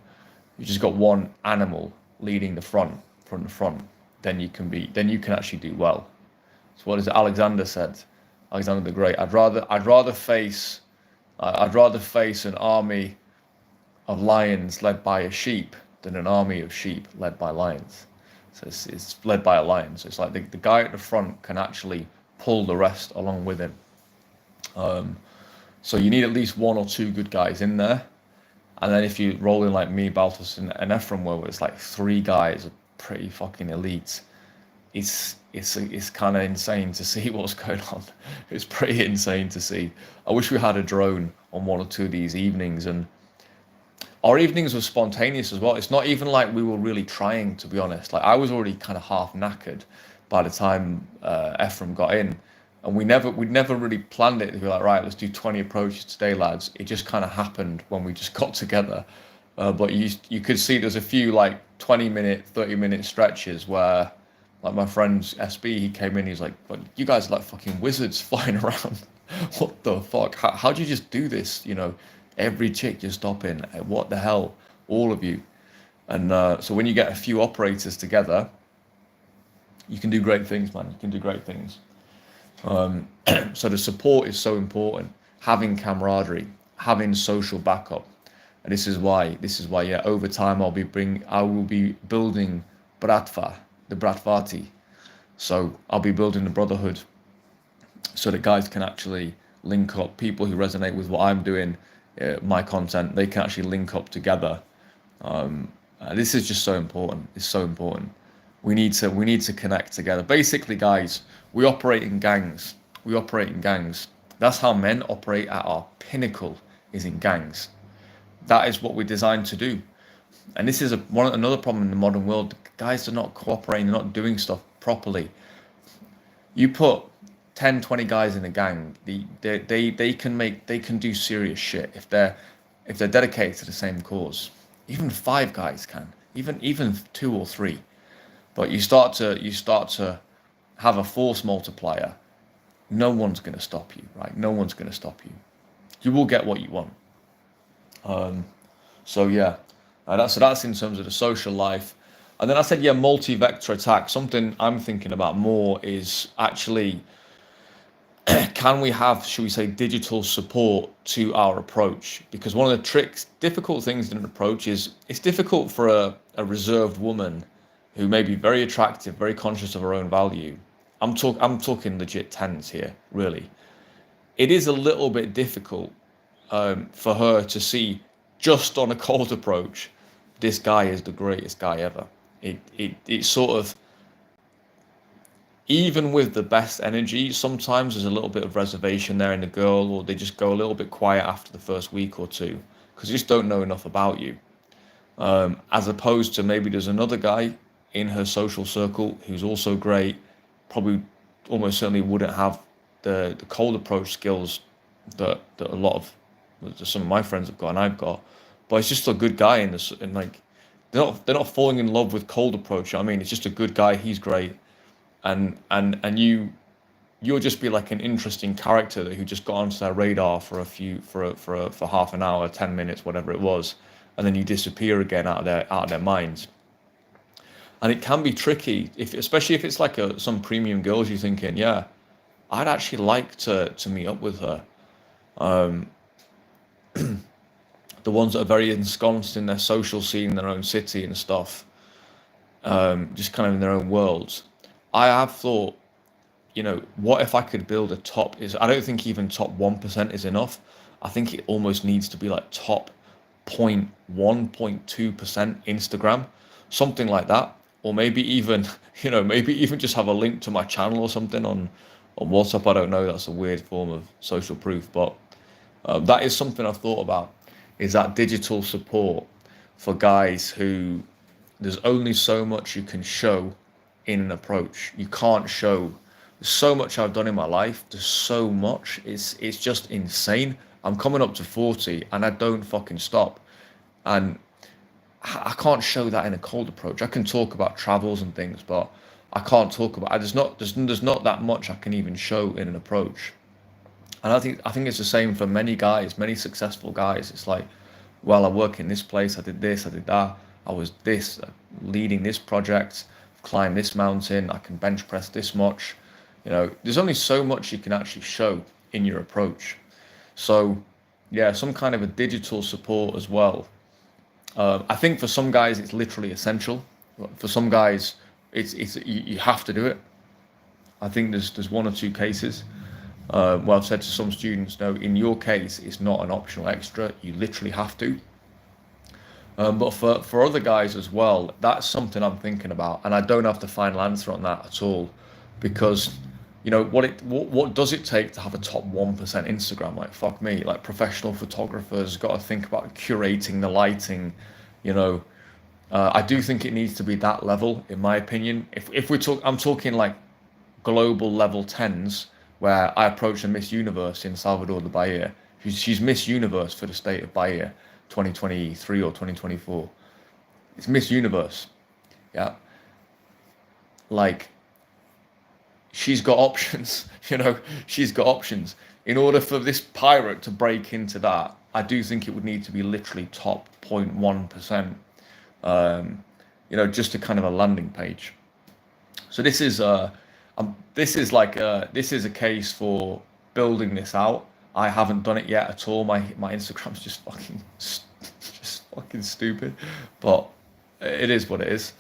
You've just got one animal leading the front, from the front, then you can actually do well. So what is it Alexander said? Alexander the Great. I'd rather face an army of lions led by a sheep than an army of sheep led by lions. So it's led by a lion. So it's like the guy at the front can actually pull the rest along with him. So you need at least one or two good guys in there. And then if you roll in like me, Balthus and Ephraim, where it's like 3 guys are pretty fucking elite, it's kind of insane to see what's going on. It's pretty insane to see. I wish we had a drone on one or two of these evenings, and our evenings were spontaneous as well. It's not even like we were really trying, to be honest. Like I was already kind of half knackered by the time Ephraim got in, and we'd never really planned it to be like, right, let's do 20 approaches today, lads. It just kind of happened when we just got together. But you could see there's a few like 20-minute, 30-minute stretches where, like my friend SB, he came in, he's like, but you guys are like fucking wizards flying around. What the fuck? How do you just do this? You know, every chick you stop in, what the hell? All of you. And so when you get a few operators together, you can do great things, man. You can do great things. So the support is so important. Having camaraderie, having social backup. And this is why, yeah, over time I will be building Bratva, the Bratvati. So I'll be building the brotherhood so that guys can actually link up. People who resonate with what I'm doing, my content, they can actually link up together. This is just so important. It's so important. We need to connect together. Basically, guys, we operate in gangs. That's how men operate at our pinnacle, is in gangs. That is what we're designed to do. And this is another problem in the modern world. Guys are not cooperating, they're not doing stuff properly. You put 10, 20 guys in a gang, they can do serious shit if they're dedicated to the same cause. Even 5 guys can, even 2 or 3. But you start to have a force multiplier. No one's going to stop you, right? No one's going to stop you. You will get what you want. So yeah, that's in terms of the social life. And then I said, yeah, multi-vector attack. Something I'm thinking about more is actually can we have, should we say, digital support to our approach? Because one of the difficult things in an approach is it's difficult for a reserved woman who may be very attractive, very conscious of her own value. I'm talking legit tens here, really. It is a little bit difficult for her to see just on a cold approach, this guy is the greatest guy ever. It sort of, even with the best energy, sometimes there's a little bit of reservation there in the girl, or they just go a little bit quiet after the first week or two because they just don't know enough about you. As opposed to maybe there's another guy in her social circle who's also great, probably almost certainly wouldn't have the cold approach skills that a lot of some of my friends have got and I've got, but it's just a good guy in this, and like they're not falling in love with cold approach. I mean, it's just a good guy. He's great, and you'll just be like an interesting character who just got onto their radar for for half an hour, 10 minutes, whatever it was, and then you disappear again out of their minds. And it can be tricky, especially if it's like some premium girls you're thinking, yeah, I'd actually like to meet up with her. Um, the ones that are very ensconced in their social scene, in their own city and stuff, just kind of in their own worlds. I have thought, what if I could build a top? I don't think even top 1% is enough. I think it almost needs to be like top 0.1, 0.2% Instagram, something like that. Or maybe even, maybe even just have a link to my channel or something on WhatsApp. I don't know. That's a weird form of social proof, but that is something I've thought about, is that digital support for guys who there's only so much you can show in an approach. You can't show. There's so much I've done in my life. There's so much. It's just insane. I'm coming up to 40 and I don't fucking stop. And I can't show that in a cold approach. I can talk about travels and things, but I can't talk about. There's not that much I can even show in an approach. And I think it's the same for many guys, many successful guys. It's like, well, I work in this place. I did this. I did that. I was this, leading this project. Climbed this mountain. I can bench press this much. There's only so much you can actually show in your approach. So, yeah, some kind of a digital support as well. I think for some guys it's literally essential. For some guys, it's you have to do it. I think there's one or two cases. Well, I've said to some students, no, in your case, it's not an optional extra. You literally have to. But for other guys as well, that's something I'm thinking about, and I don't have the final answer on that at all, because what does it take to have a top 1% Instagram? Like, fuck me, like professional photographers got to think about curating the lighting. I do think it needs to be that level, in my opinion. If I'm talking like global level 10s, where I approach a Miss Universe in Salvador de Bahia. She's Miss Universe for the state of Bahia, 2023 or 2024. It's Miss Universe, yeah. Like, she's got options, she's got options. In order for this pirate to break into that, I do think it would need to be literally top 0.1%, just a kind of a landing page. So this is a case for building this out. I haven't done it yet at all. My Instagram's just fucking stupid, but it is what it is.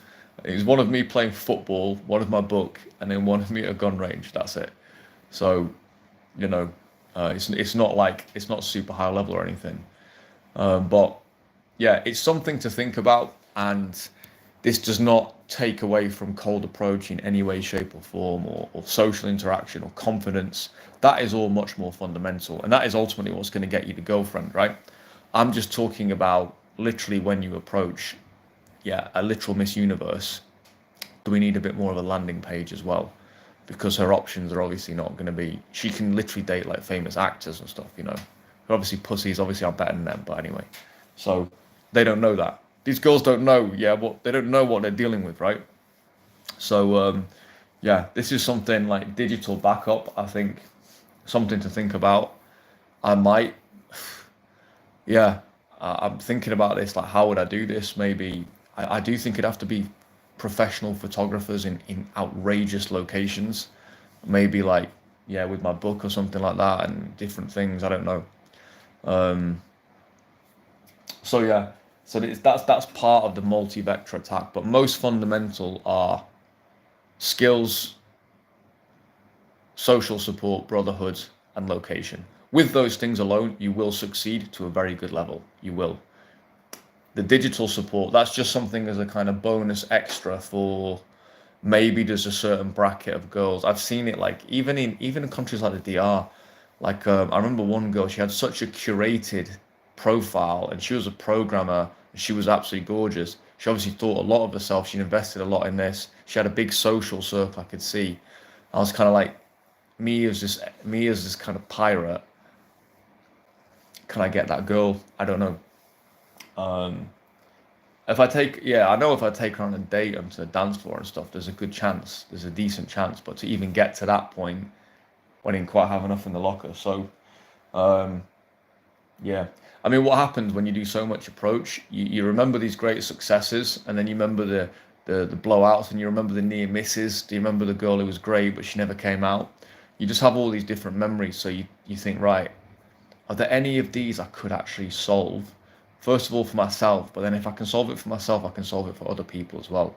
It was one of me playing football, one of my book, and then one of me at a gun range. That's it. So, it's not super high level or anything, but yeah, it's something to think about. And this does not take away from cold approach in any way, shape, or form, or social interaction or confidence. That is all much more fundamental, and that is ultimately what's going to get you the girlfriend, right? I'm just talking about literally when you approach, a literal Miss Universe. Do we need a bit more of a landing page as well? Because her options are obviously not going to be. She can literally date like famous actors and stuff, Obviously, pussies obviously are better than them, but anyway. So they don't know that. These girls don't know, they don't know what they're dealing with, right? So, this is something like digital backup. I think something to think about. I'm thinking about this. Like, how would I do this? Maybe I do think it'd have to be professional photographers in outrageous locations. Maybe like yeah, with my book or something like that, and different things. I don't know. Um, so yeah, so that's part of the multi-vector attack. But most fundamental are skills, social support, brotherhood, and location. With those things alone, you will succeed to a very good level. You will. The digital support, that's just something as a kind of bonus extra for maybe there's a certain bracket of girls. I've seen it like even in countries like the DR. Like I remember one girl, she had such a curated profile, and she was a programmer. And she was absolutely gorgeous. She obviously thought a lot of herself. She invested a lot in this. She had a big social circle I could see. I was kind of like, me as this kind of pirate. Can I get that girl? I don't know. Um, If I take, yeah, I know if I take her on a date onto the dance floor and stuff, there's a good chance, there's a decent chance. But to even get to that point, I didn't quite have enough in the locker. So, um, yeah. I mean, what happens when you do so much approach? You remember these great successes, and then you remember the blowouts, and you remember the near misses. Do you remember the girl who was great but she never came out? You just have all these different memories. So you think, right, are there any of these I could actually solve? First of all, for myself, but then if I can solve it for myself, I can solve it for other people as well.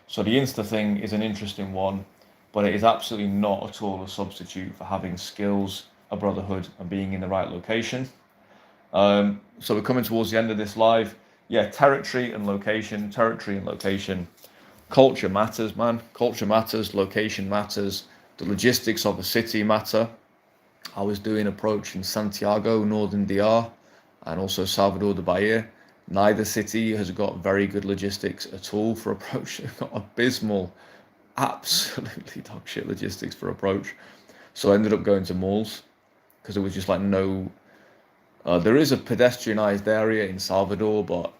So the Insta thing is an interesting one, but it is absolutely not at all a substitute for having skills, a brotherhood, and being in the right location. So we're coming towards the end of this live. Yeah, territory and location, territory and location. Culture matters, man. Culture matters, location matters. The logistics of a city matter. I was doing approach in Santiago, Northern DR, and also Salvador de Bahia. Neither city has got very good logistics at all for approach. They've got abysmal, absolutely dog shit logistics for approach. So I ended up going to malls because there was just like no. There is a pedestrianized area in Salvador, but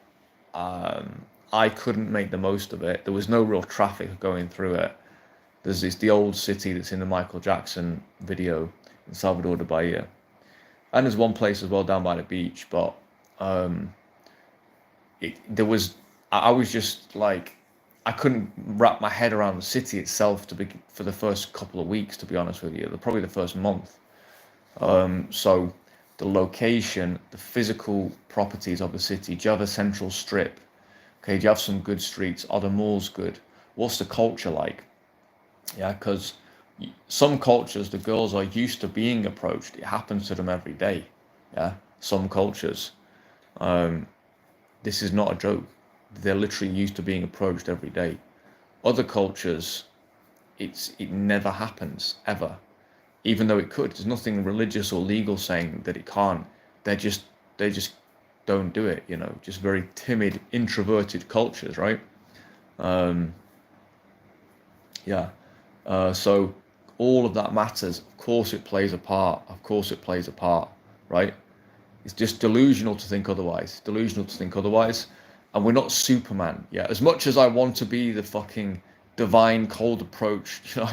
I couldn't make the most of it. There was no real traffic going through it. There's the old city that's in the Michael Jackson video in Salvador de Bahia. And there's one place as well down by the beach, but um, there was, I was just like, I couldn't wrap my head around the city itself for the first couple of weeks, to be honest with you, probably the first month. So the location, the physical properties of the city. Do you have a central strip? Okay, do you have some good streets? Are the malls good? What's the culture like? Yeah, because some cultures, the girls are used to being approached. It happens to them every day. Yeah, some cultures. Um, this is not a joke. They're literally used to being approached every day. Other cultures, it never happens ever, even though it could. There's nothing religious or legal saying that it can't. They just don't do it. You know, just very timid, introverted cultures, right? Um, yeah. So all of that matters. Of course, it plays a part. Of course, it plays a part, right? It's just delusional to think otherwise. Delusional to think otherwise. And we're not Superman. Yeah. As much as I want to be the fucking divine cold approach, you know,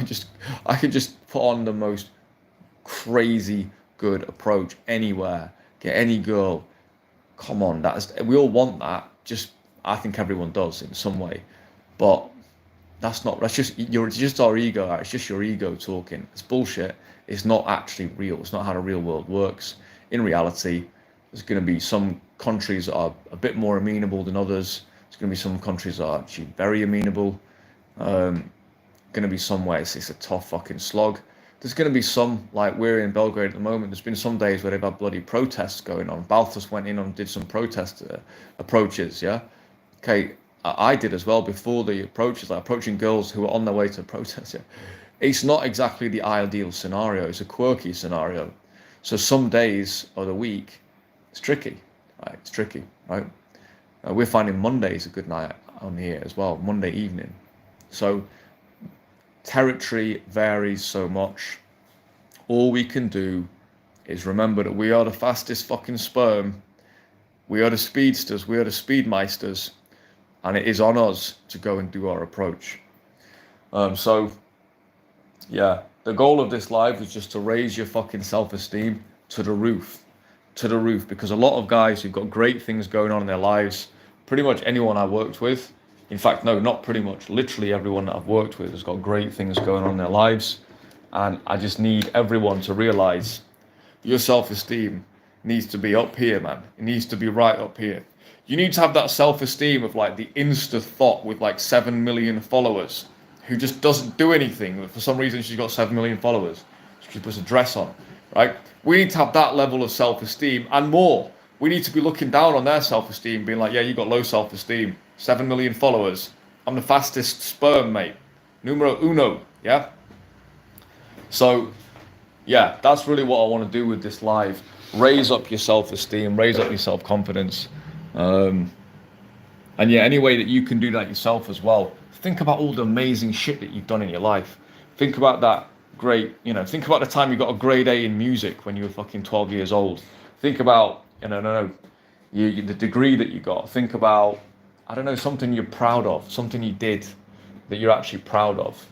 I could just put on the most crazy good approach anywhere. Get any girl. Come on, we all want that. Just I think everyone does in some way, but that's just our ego. It's just your ego talking. It's bullshit. It's not actually real. It's not how the real world works. In reality, there's going to be some countries that are a bit more amenable than others. There's going to be some countries that are actually very amenable. Going to be some ways it's a tough fucking slog. There's going to be some, like we're in Belgrade at the moment, there's been some days where they've had bloody protests going on. Balthus went in and did some protest approaches, yeah? Okay, I did as well before the approaches, like approaching girls who were on their way to protest, yeah? It's not exactly the ideal scenario. It's a quirky scenario. So some days of the week, it's tricky, right? It's tricky, right? We're finding Monday's a good night on here as well, Monday evening. So territory varies so much. All we can do is remember that we are the fastest fucking sperm. We are the speedsters. We are the speedmeisters. And it is on us to go and do our approach. So, yeah, the goal of this live was just to raise your fucking self-esteem to the roof. To the roof. Because a lot of guys who've got great things going on in their lives, pretty much anyone I worked with, in fact, no, not pretty much, literally everyone that I've worked with has got great things going on in their lives. And I just need everyone to realize your self-esteem needs to be up here, man. It needs to be right up here. You need to have that self-esteem of like the Insta thought with like 7 million followers who just doesn't do anything. But for some reason, she's got 7 million followers. She puts a dress on, right? We need to have that level of self-esteem and more. We need to be looking down on their self-esteem, being like, yeah, you got low self-esteem, 7 million followers. I'm the fastest sperm, mate. Numero uno, yeah? So, yeah, that's really what I want to do with this live. Raise up your self-esteem, raise up your self-confidence. And yeah, any way that you can do that yourself as well. Think about all the amazing shit that you've done in your life. Think about that great, think about the time you got a grade A in music when you were fucking 12 years old. Think about, the degree that you got. Think about, I don't know, something you're proud of, something you did that you're actually proud of.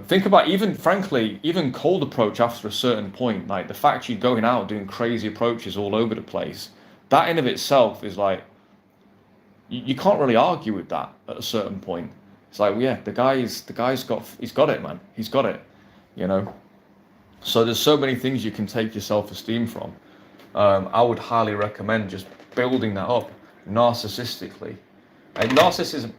Think about even cold approach after a certain point, like the fact you're going out doing crazy approaches all over the place. That in of itself is like, you can't really argue with that at a certain point. It's like, yeah, he's got it, man. He's got it, So there's so many things you can take your self-esteem from. I would highly recommend just building that up narcissistically. And narcissism,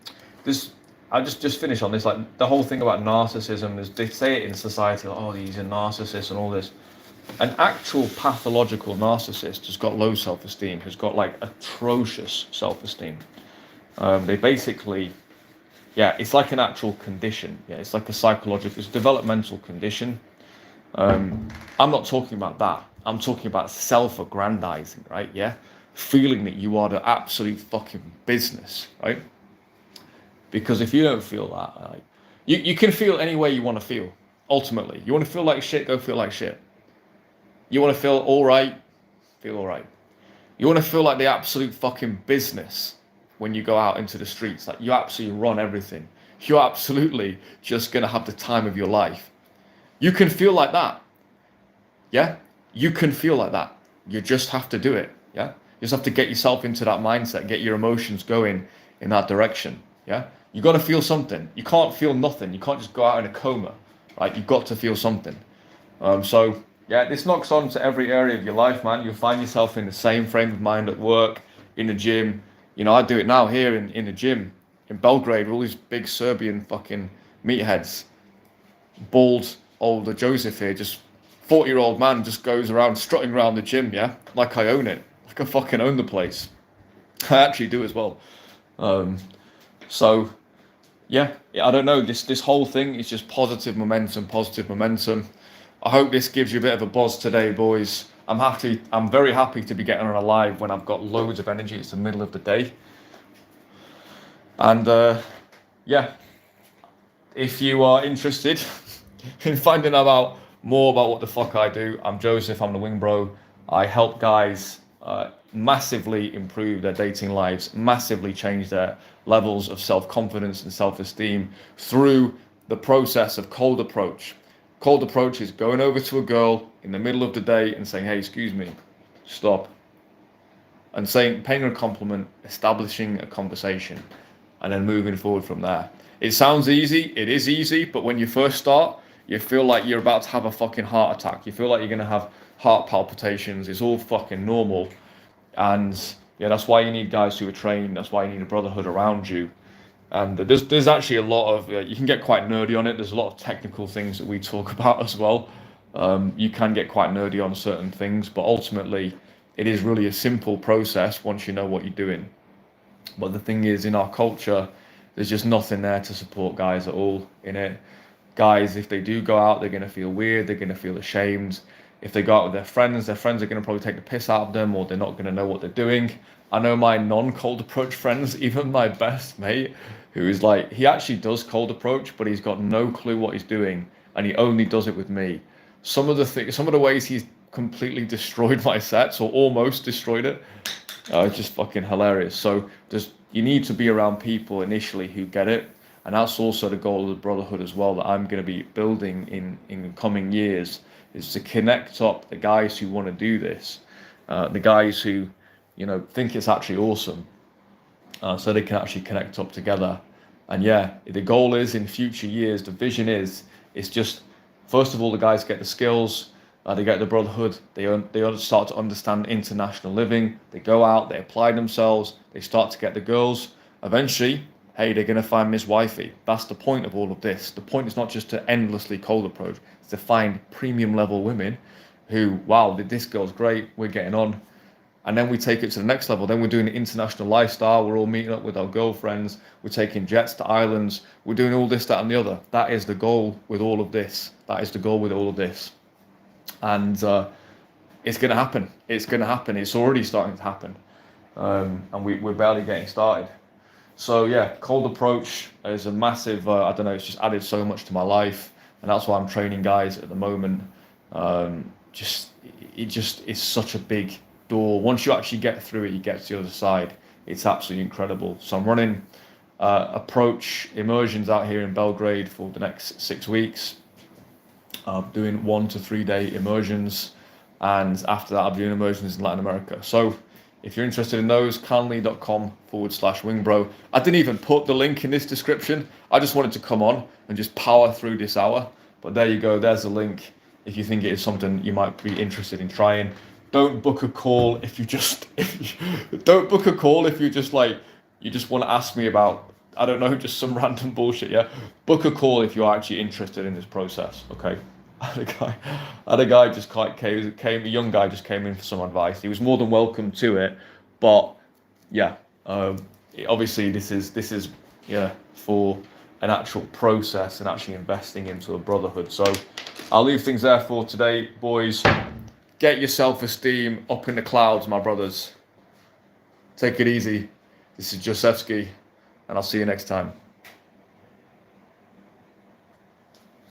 I'll just finish on this, like the whole thing about narcissism, they say it in society, like, oh, he's a narcissist and all this. An actual pathological narcissist has got low self-esteem, has got like atrocious self-esteem. They basically, yeah, it's like an actual condition. Yeah, it's like it's a developmental condition. I'm not talking about that. I'm talking about self-aggrandizing, right? Yeah, feeling that you are the absolute fucking business, right? Because if you don't feel that, like, you can feel any way you want to feel. Ultimately, you want to feel like shit, go feel like shit. You want to feel all right, feel all right. You want to feel like the absolute fucking business when you go out into the streets, like you absolutely run everything. You're absolutely just gonna have the time of your life. You can feel like that. Yeah, you can feel like that. You just have to do it. Yeah, you just have to get yourself into that mindset, get your emotions going in that direction. Yeah, you got to feel something. You can't feel nothing. You can't just go out in a coma, right? You've got to feel something. So yeah, this knocks on to every area of your life, man. You'll find yourself in the same frame of mind at work, in the gym. I do it now here in the gym in Belgrade. All these big Serbian fucking meatheads, bald older Joseph here, just 40-year-old man, just goes around strutting around the gym, yeah, like I own it, like I fucking own the place. I actually do as well. So yeah, I don't know. This whole thing is just positive momentum. I hope this gives you a bit of a buzz today, boys. I'm very happy to be getting on a live when I've got loads of energy. It's the middle of the day. And yeah, if you are interested in finding out more about what the fuck I do, I'm Joseph, I'm the Wing Bro. I help guys massively improve their dating lives, massively change their levels of self-confidence and self-esteem through the process of cold approach. Cold approach is going over to a girl in the middle of the day and saying, hey, excuse me, stop. And paying her a compliment, establishing a conversation, and then moving forward from there. It sounds easy, it is easy, but when you first start, you feel like you're about to have a fucking heart attack. You feel like you're going to have heart palpitations. It's all fucking normal. And yeah, that's why you need guys who are trained. That's why you need a brotherhood around you. And there's actually a lot of, you can get quite nerdy on it. There's a lot of technical things that we talk about as well. You can get quite nerdy on certain things, but ultimately it is really a simple process once you know what you're doing. But the thing is, in our culture, there's just nothing there to support guys at all in it. Guys, if they do go out, they're going to feel weird, they're going to feel ashamed. If they go out with their friends are going to probably take the piss out of them, or they're not going to know what they're doing. I know my non-cold approach friends, even my best mate, who is like, he actually does cold approach, but he's got no clue what he's doing, and he only does it with me. Some of the ways he's completely destroyed my sets, or almost destroyed it, it's just fucking hilarious. So you need to be around people initially who get it, and that's also the goal of the brotherhood as well, that I'm going to be building in coming years, is to connect up the guys who want to do this, the guys who think it's actually awesome, so they can actually connect up together. And yeah, the goal is in future years, the vision is just First of all, the guys get the skills, they get the brotherhood, they start to understand international living, they go out, they apply themselves, they start to get the girls. Eventually, hey, they're going to find Miss Wifey. That's the point of all of this. The point is not just to endlessly cold approach, it's to find premium level women who, wow, this girl's great, we're getting on. And then we take it to the next level. Then we're doing an international lifestyle. We're all meeting up with our girlfriends. We're taking jets to islands. We're doing all this, that, and the other. That is the goal with all of this. That is the goal with all of this. And it's going to happen. It's going to happen. It's already starting to happen. And we're barely getting started. So yeah, cold approach is a massive, I don't know, it's just added so much to my life. And that's why I'm training guys at the moment. It just is such a big door. Once you actually get through it, you get to the other side. It's absolutely incredible. So I'm running approach immersions out here in Belgrade for the next 6 weeks. Doing 1 to 3 day immersions, and after that I'll be doing immersions in Latin America. So if you're interested in those, calendly.com/wingbro. I didn't even put the link in this description. I just wanted to come on and just power through this hour. But there you go, there's the link if you think it is something you might be interested in trying. Don't book a call if you just don't book a call if you just like you just want to ask me about, I don't know, just some random bullshit. Yeah, book a call if you're actually interested in this process. Okay. I had a guy just came, a young guy just came in for some advice. He was more than welcome to it, but yeah, obviously this is yeah for an actual process and actually investing into a brotherhood. So I'll leave things there for today, boys. Get your self-esteem up in the clouds, my brothers. Take it easy. This is Josefsky, and I'll see you next time.